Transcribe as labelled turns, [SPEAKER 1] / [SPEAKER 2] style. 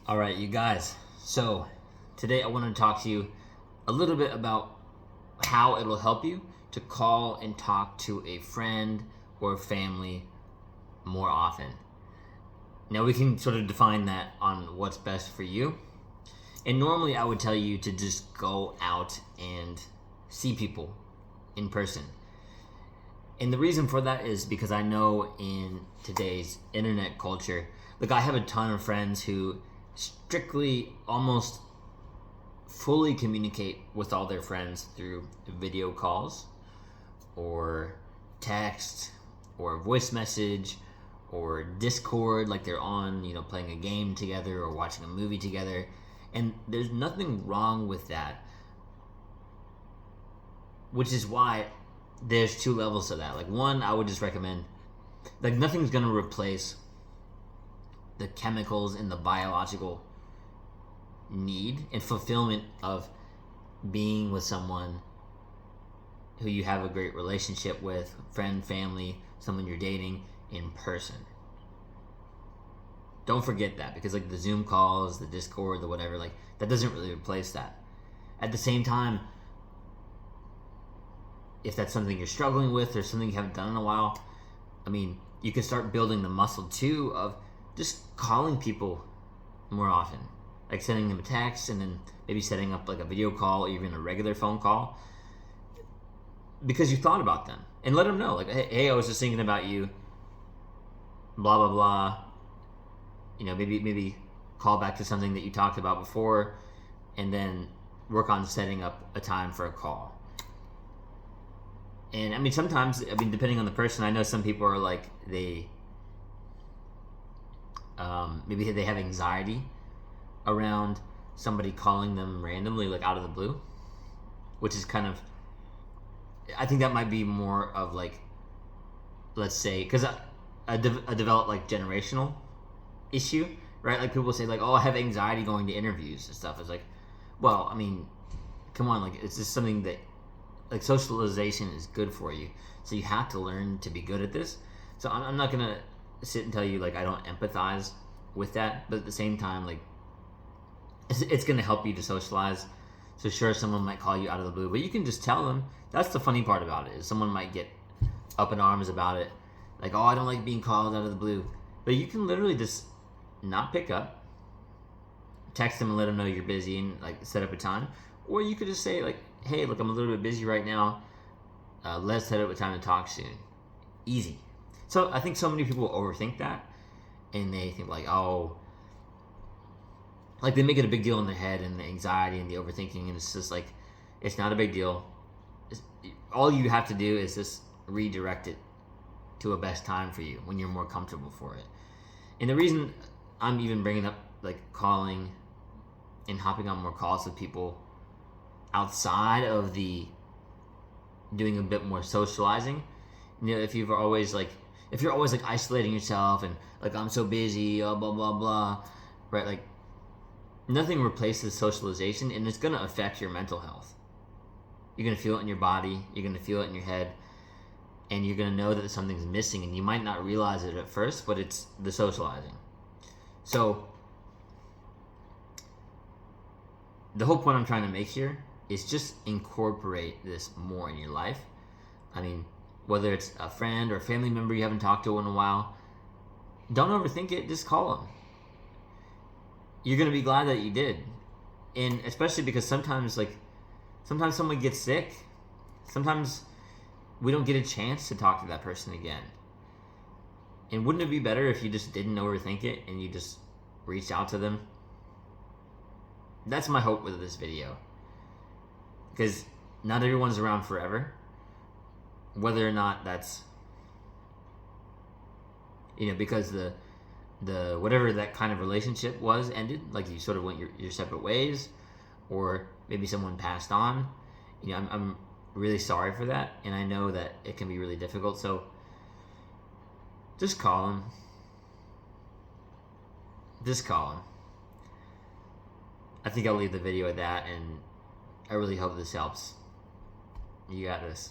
[SPEAKER 1] All right, you guys. So today I want to talk to you a little bit about how it'll help you to call and talk to a friend or family more often. Now we can sort of define that on what's best for you. And normally I would tell you to just go out and see people in person. And the reason for that is because I know in today's internet culture, like I have a ton of friends who strictly almost fully communicate with all their friends through video calls or text or voice message or Discord, like they're on, playing a game together or watching a movie together. And there's nothing wrong with that, which is why there's two levels to that. Like one, I would just recommend, like nothing's gonna replace the chemicals and the biological need and fulfillment of being with someone who you have a great relationship with, friend, family, someone you're dating in person. Don't forget that, because like the Zoom calls, the Discord, the whatever, like that doesn't really replace that. At the same time, if that's something you're struggling with or something you haven't done in a while, I mean, you can start building the muscle too of just calling people more often, like sending them a text and then maybe setting up like a video call or even a regular phone call, because you thought about them, and let them know like, hey, I was just thinking about you, blah blah blah. Maybe call back to something that you talked about before, and then work on setting up a time for a call. And I mean, sometimes, depending on the person, I know some people are like, maybe they have anxiety around somebody calling them randomly, like out of the blue, which is kind of, I think that might be more of like, let's say, because a developed like generational issue, right? Like people say like, oh, I have anxiety going to interviews and stuff. It's like, well, I mean, come on, like it's just something that, like socialization is good for you. So you have to learn to be good at this. So I'm not going to sit and tell you like I don't empathize with that, but at the same time, like it's going to help you to socialize. So sure, someone might call you out of the blue, but you can just tell them. That's the funny part about it, is someone might get up in arms about it, like, oh, I don't like being called out of the blue. But you can literally just not pick up, text them and let them know you're busy and like set up a time. Or you could just say like, hey, look, I'm a little bit busy right now. Let's set up a time to talk soon. Easy. So I think so many people overthink that, and they think like, oh, like they make it a big deal in their head, and the anxiety and the overthinking, and it's just like, it's not a big deal. All you have to do is just redirect it to a best time for you when you're more comfortable for it. And the reason I'm even bringing up like calling and hopping on more calls with people outside of the doing a bit more socializing, if you're always like isolating yourself and like, I'm so busy, blah blah blah, right? Like nothing replaces socialization, and it's gonna affect your mental health. You're gonna feel it in your body, you're gonna feel it in your head, and you're gonna know that something's missing, and you might not realize it at first, but it's the socializing. So the whole point I'm trying to make here is just incorporate this more in your life. I mean, whether it's a friend or a family member you haven't talked to in a while, don't overthink it, just call them. You're going to be glad that you did. And especially because sometimes someone gets sick. Sometimes we don't get a chance to talk to that person again. And wouldn't it be better if you just didn't overthink it and you just reached out to them? That's my hope with this video. Because not everyone's around forever. Whether or not that's, because the whatever that kind of relationship was ended, like you sort of went your separate ways, or maybe someone passed on. I'm really sorry for that, and I know that it can be really difficult. So just call them. Just call them. I think I'll leave the video at that, and I really hope this helps. You got this.